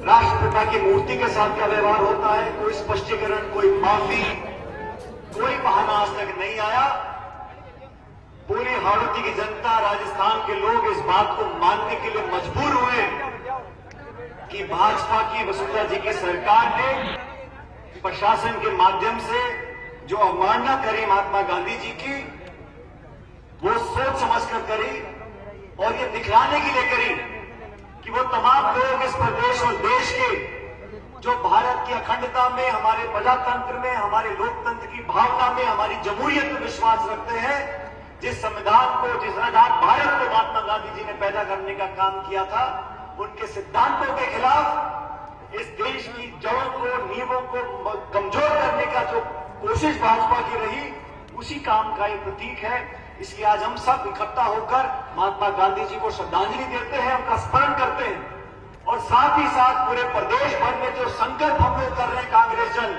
राष्ट्रपिता की मूर्ति के साथ क्या व्यवहार होता है, कोई स्पष्टीकरण, कोई माफी, कोई बहाना आज तक नहीं आया। पूरी हाड़ौती की जनता, राजस्थान के लोग इस बात को मानने के लिए मजबूर हुए कि भाजपा की वसुंधरा जी की सरकार ने प्रशासन के माध्यम से जो अवमानना करी महात्मा गांधी जी की, वो सोच समझकर करी और ये दिखलाने के लिए करी कि वो तमाम लोग इस प्रदेश और देश के जो भारत की अखंडता में, हमारे प्रजातंत्र में, हमारे लोकतंत्र की भावना में, हमारी जमहूरियत में विश्वास रखते हैं, जिस संविधान को, जिस आजाद भारत को महात्मा गांधी जी ने पैदा करने का काम किया था, उनके सिद्धांतों के खिलाफ इस देश की जड़ों को, नींवों को कमजोर करने का जो कोशिश भाजपा की रही, उसी काम का एक प्रतीक है। इसलिए आज हम सब इकट्ठा होकर महात्मा गांधी जी को श्रद्धांजलि देते हैं, उनका स्मरण करते हैं और साथ ही साथ पूरे प्रदेश भर में जो संकल्प हम लोग कर रहे हैं कांग्रेस जन,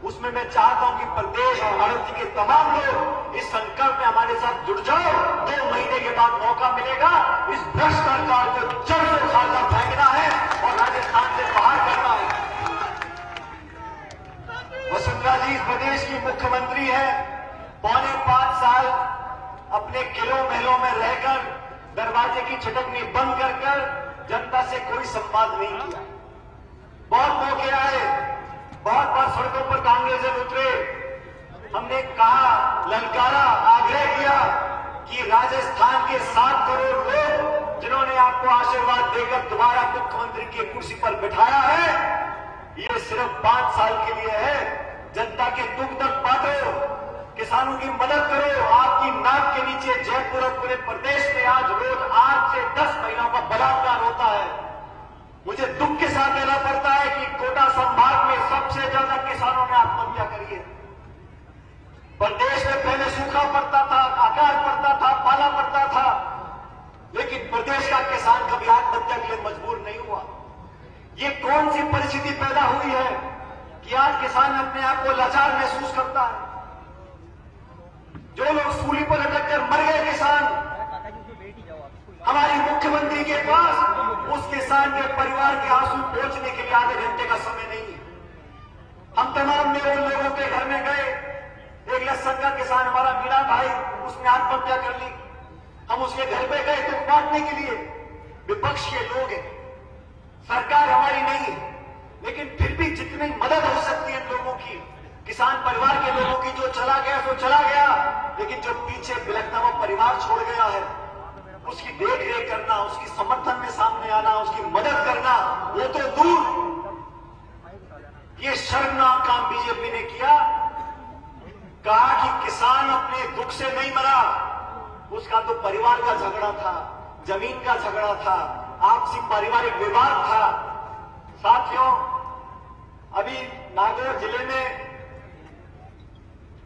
उसमें मैं चाहता हूं कि प्रदेश और हाड़ौती के तमाम लोग इस संकल्प में हमारे साथ जुड़ जाओ। 2 महीने के बाद मौका मिलेगा इस भ्रष्ट सरकार को जड़ से उखाड़कर फेंकना है और राजस्थान से बाहर करना है। वसुंधरा जी इस प्रदेश की मुख्यमंत्री है। 4.25 साल अपने किलों महलों में रहकर दरवाजे की छटकनी बंद कर जनता से कोई संवाद नहीं किया। बहुत मौके आए, बहुत बार सड़कों पर कांग्रेस जन उतरे, हमने कहा, ललकारा, आग्रह किया कि राजस्थान के 7 करोड़ लोग जिन्होंने आपको आशीर्वाद देकर दोबारा मुख्यमंत्री की कुर्सी पर बिठाया है, ये सिर्फ 5 साल के लिए है। जनता के दुख तक बांटो, किसानों की मदद करो। आपकी नाक के नीचे जयपुर और पूरे प्रदेश में आज रोज 8 से 10 महिलाओं का बलात्कार होता है। मुझे दुख के साथ कहना पड़ता है कि कोटा संभाग में सबसे ज्यादा किसानों ने आत्महत्या करी है। प्रदेश में पहले सूखा पड़ता था, अकाल पड़ता था, पाला पड़ता था, लेकिन प्रदेश का किसान कभी आत्महत्या के लिए मजबूर नहीं हुआ। ये कौन सी परिस्थिति पैदा हुई है कि आज किसान अपने आप को लाचार महसूस करता है? जो लोग सूली पर लटक कर मर गए किसान, हमारी मुख्यमंत्री के पास उस किसान के परिवार के आंसू पहुंचने के लिए आधे घंटे का समय नहीं है। हम तमाम ने उन लोगों के घर में गए। एक लहसन का किसान हमारा मीरा भाई, उसने आत्महत्या कर ली। हम उसके घर पे गए तो बांटने के लिए। विपक्ष के लोग हैं, सरकार हमारी नहीं है, लेकिन फिर भी जितनी मदद हो सकती है लोगों की, किसान परिवार के लोगों की, जो चला गया तो चला गया, लेकिन जो पीछे बिलखता हुआ परिवार छोड़ गया है, उसकी देख रेख करना, उसकी समर्थन में सामने आना, उसकी मदद करना, वो तो दूर। ये शर्मनाक काम बीजेपी ने किया। कहा कि किसान अपने दुख से नहीं मरा, उसका तो परिवार का झगड़ा था, जमीन का झगड़ा था, आपसी पारिवारिक विवाद था। साथियों, अभी नागौर जिले में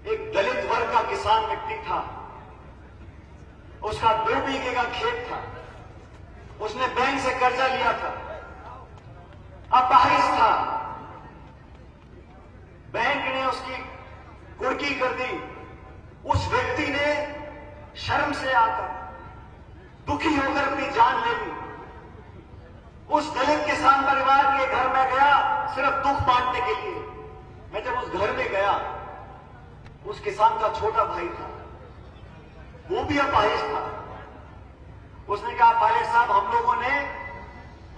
एक दलित वर्ग का किसान व्यक्ति था, उसका 2 बीघे का खेत था, उसने बैंक से कर्जा लिया था, अपाहिज था, बैंक ने उसकी कुर्की कर दी। उस व्यक्ति ने शर्म से आकर, दुखी होकर अपनी जान ले ली। उस दलित किसान परिवार के घर में गया सिर्फ दुख बांटने के लिए। मैं जब उस घर में गया, उस किसान का छोटा भाई था, वो भी अपाहिज था। उसने कहा, पायलट साहब, हम लोगों ने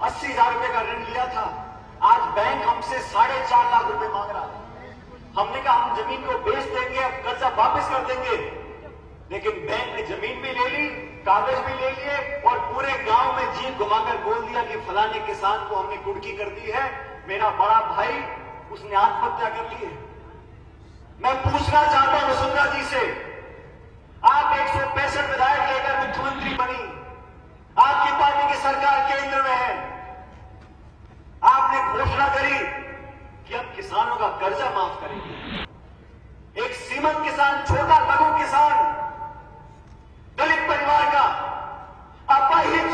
80,000 रुपए का ऋण लिया था, आज बैंक हमसे 4.5 लाख रुपए मांग रहा है। हमने कहा हम जमीन को बेच देंगे, अब कर्जा वापस कर देंगे, लेकिन बैंक ने जमीन भी ले ली, कागज भी ले लिए और पूरे गांव में जीप घुमाकर बोल दिया कि फलाने किसान को हमने कुर्की कर दी है, मेरा बड़ा भाई उसने आत्महत्या कर ली है। मैं पूछना चाहता हूं वसुंधरा जी से, आप 165 विधायक लेकर मुख्यमंत्री बनी, आपकी पार्टी की सरकार केंद्र में है, आपने घोषणा करी कि हम किसानों का कर्जा माफ करेंगे। एक सीमंत किसान, छोटा लघु किसान, दलित परिवार का अपाहिज,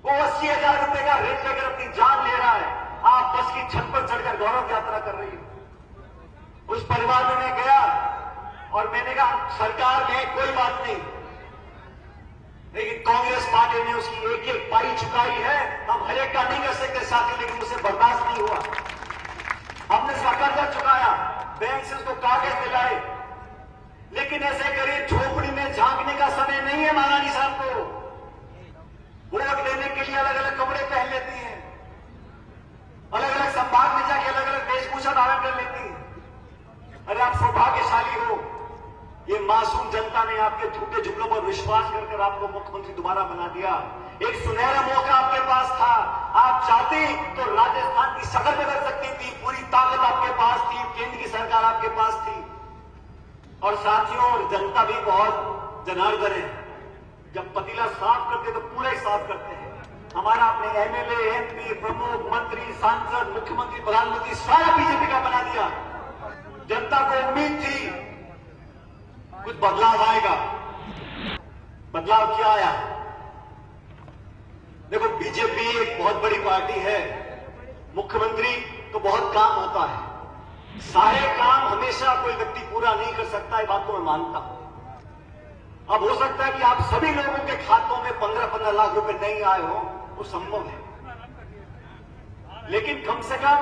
वो 80,000 रुपए का ऋण लेकर अपनी जान ले रहा है। आप बस की छत पर चढ़कर गौरव यात्रा कर रही हो। उस परिवार में मैं गया और मैंने कहा, सरकार में कोई बात नहीं, लेकिन कांग्रेस पार्टी ने उसकी एक एक पाई चुकाई है। हम हर एक का नहीं कर सकते साथियों, लेकिन मुझसे बर्दाश्त नहीं हुआ। हमने इसका कर्जा चुकाया, बैंक से उसको कागज दिलाए, लेकिन ऐसे गरीब झोपड़ी में झांकने का समय नहीं है महारानी साहब को। वोट देने के लिए अलग अलग कपड़े पहन लेती हैं, अलग अलग संभाग में जाके अलग अलग वेशभूषा धारण कर लेती हैं। अरे आप सौभाग्यशाली हो, ये मासूम जनता ने आपके झूठे जुमलों पर विश्वास कर आपको मुख्यमंत्री दोबारा बना दिया। एक सुनहरा मौका आपके पास था, आप चाहते तो राजस्थान की शकल बदल सकती थी, पूरी ताकत आपके पास थी, केंद्र की सरकार आपके पास थी। और साथियों, और जनता भी बहुत जनार्दन है, जब पतीला साफ करते तो पूरा ही साफ करते हैं। हमारा अपने एमएलए, एमपी, प्रमुख, मंत्री, सांसद, मुख्यमंत्री, प्रधानमंत्री सारा बीजेपी का बना दिया। जनता को उम्मीद थी कुछ बदलाव आएगा, बदलाव क्या आया? देखो, बीजेपी एक बहुत बड़ी पार्टी है, मुख्यमंत्री तो बहुत काम होता है, सारे काम हमेशा कोई व्यक्ति पूरा नहीं कर सकता, ये बात को मैं मानता हूं। अब हो सकता है कि आप सभी लोगों के खातों में 15-15 लाख रुपए नहीं आए हो, वो संभव है, लेकिन कम से कम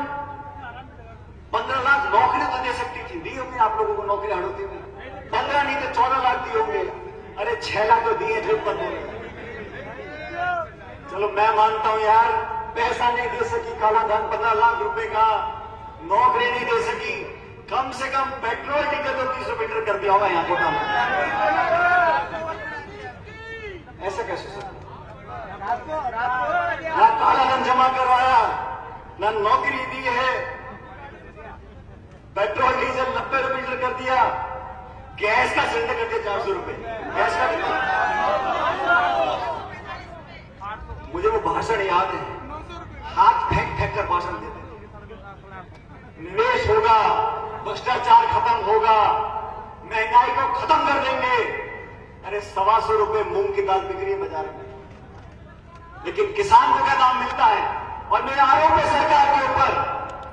15 लाख नौकरी तो दे सकती थी, दी होंगी आप लोगों को नौकरी हड़ोती में, 15 नहीं तो 14 लाख दिए होंगे। अरे 6 लाख तो दिए थे ऊपर में। चलो मैं मानता हूं यार, पैसा नहीं दे सकी, काला धन 15 लाख रुपए का, नौकरी नहीं दे सकी, कम से कम पेट्रोल डीजल तो 300 मीटर कर दिया होगा यहां कोटा में। ऐसा कैसे सकता? ना काला धन जमा करवाया, ना नौकरी दी है, पेट्रोल डीजल 90 रुपये लीटर कर दिया, गैस का सिलेंडर कर दिया 400 रुपए, गैस का। मुझे वो भाषण याद है, हाथ फेंक फेंक कर भाषण देते, निवेश होगा, भ्रष्टाचार खत्म होगा, महंगाई को खत्म कर देंगे। अरे 125 रुपए मूंग की दाल बिक रही है बाजार में, लेकिन किसान को क्या दाम मिलता है? और मेरा आरोप है सरकार के ऊपर,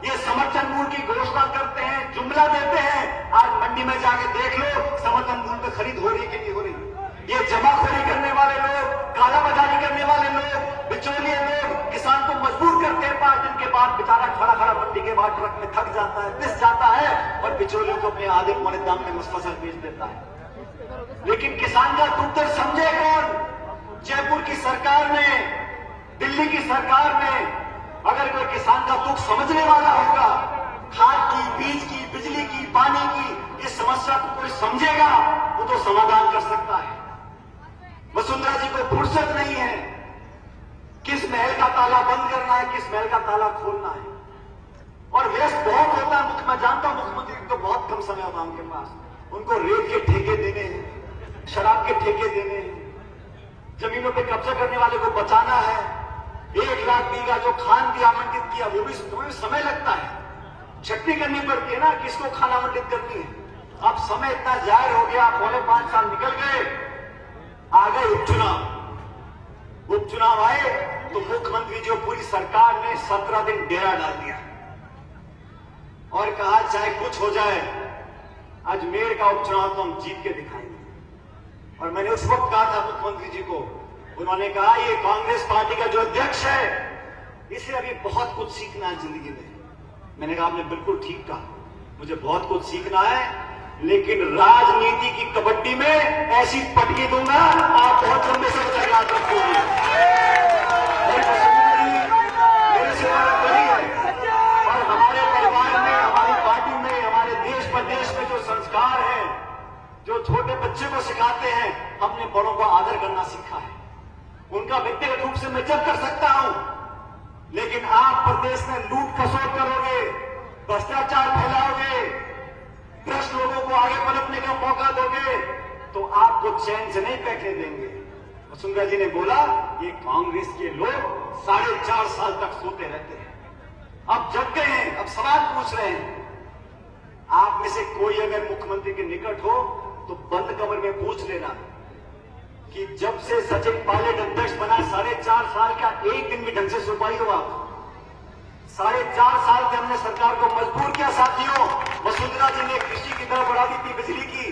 ये समर्थन मूल्य की घोषणा करते हैं, जुमला देते हैं, आज मंडी में जाके देख लो समर्थन मूल्य पे खरीद हो रही है कि नहीं हो रही। ये जमाखोरी करने वाले लोग, कालाबाजारी करने वाले लोग, बिचौलिए लोग किसान को मजबूर करते हैं। 5 दिन के बाद बेचारा खड़ा खड़ा मंडी के बाद ट्रक में थक जाता है, पिस जाता है, और बिचौलियों को अपने आधे पौने दाम में फसल बेच देता है। लेकिन किसान का दुख समझे कौन? जयपुर की सरकार ने, दिल्ली की सरकार ने, अगर कोई किसान का दुख समझने वाला होगा, खाद की, बीज की, बिजली की, पानी की इस समस्या को कोई समझेगा, वो तो समाधान कर सकता है। वसुंधरा जी को फुर्सत नहीं है, किस महल का ताला बंद करना है, किस महल का ताला खोलना है, और व्यस्त बहुत होता है। मैं जानता हूं मुख्यमंत्री को बहुत कम समय होता है उनके पास, उनको रेत के ठेके देने हैं, शराब के ठेके देने हैं, जमीनों पे कब्जा करने वाले को बचाना है, 1 लाख बीघा जो खान की आवंटित किया वो भी समय लगता है, छटनी करनी पड़ती है ना, किसको खान आवंटित करनी है। अब समय इतना जाहिर हो गया, 5.5 साल निकल गए, आ गए उपचुनाव आए तो मुख्यमंत्री जी पूरी सरकार ने 17 दिन डेरा डाल दिया और कहा चाहे कुछ हो जाए, अजमेर का उपचुनाव तो हम जीत के दिखाएंगे। और मैंने उस वक्त कहा था मुख्यमंत्री जी को, उन्होंने कहा ये कांग्रेस पार्टी का जो अध्यक्ष है इसे अभी बहुत कुछ सीखना है जिंदगी में। मैंने कहा आपने बिल्कुल ठीक कहा, मुझे बहुत कुछ सीखना है, लेकिन राजनीति की कबड्डी में ऐसी पटकी दूंगा आप बहुत लंबे समय तक याद रखोगे। मेरे से बड़ी है, और हमारे परिवार में, हमारी पार्टी में, हमारे देश प्रदेश में जो संस्कार है, जो छोटे बच्चे को सिखाते हैं, हमने बड़ों को आदर करना सीखा है। उनका व्यक्तिगत रूप से मैं जब कर सकता हूं, लेकिन आप प्रदेश में लूट खसोट करोगे, भ्रष्टाचार फैलाओगे, भ्रष्ट लोगों को आगे पलटने का मौका दोगे, तो आपको चैन से नहीं बैठने देंगे। वसुंधरा जी ने बोला ये कांग्रेस के लोग 4.5 साल तक सोते रहते हैं, अब जग गए हैं, अब सवाल पूछ रहे हैं। आप में से कोई अगर मुख्यमंत्री के निकट हो तो बंद कमरे में पूछ लेना कि जब से सचिन पायलट अध्यक्ष बना 4.5 साल का एक दिन भी ढंग से सो पाई हो आप? 4.5 साल से हमने सरकार को मजबूर किया साथियों। वसुंधरा जी ने कृषि की दर बढ़ा दी थी, बिजली की,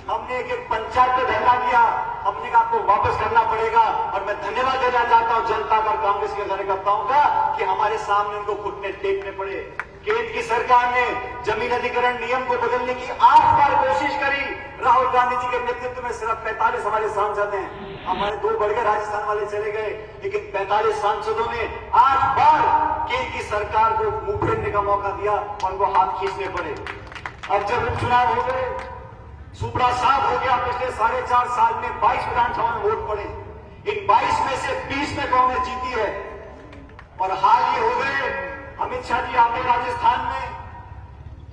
हमने एक पंचायत पे धरना दिया, अपने आप को वापस करना पड़ेगा। और मैं धन्यवाद देना चाहता हूं जनता का, कांग्रेस के कार्यकर्ताओं का, कि हमारे सामने उनको घुटने टेकने पड़े। केंद्र की सरकार ने जमीन अधिग्रहण नियम को बदलने की 8 बार कोशिश करी। राहुल गांधी जी के नेतृत्व में सिर्फ 45 हमारे सांसद हैं, हमारे 2 बढ़ गए, राजस्थान वाले चले गए, लेकिन 45 सांसदों ने 8 बार केंद्र की सरकार को मुंह फेरने का मौका दिया और वो हाथ खींचने पड़े। अब जब उपचुनाव हो गए, सुपड़ा साफ हो गया, पिछले 4.5 साल में 22 विधानसभा में वोट पड़े, इन 22 में से 20 में कांग्रेस जीती है। और हाल ये हो गए, अमित शाह जी आते राजस्थान में,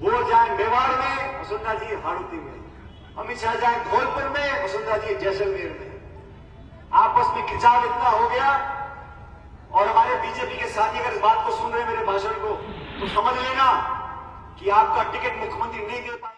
वो जाए मेवाड़ में, वसुंधरा जी हाड़ौती में, अमित शाह जाए धौलपुर में, वसुंधरा जी जैसलमेर में। आपस में खिंचाव इतना हो गया। और हमारे बीजेपी के साथी अगर इस बात को सुन रहे हैं, मेरे भाषण को, तो समझ लेना कि आपका टिकट मुख्यमंत्री नहीं दे पाए।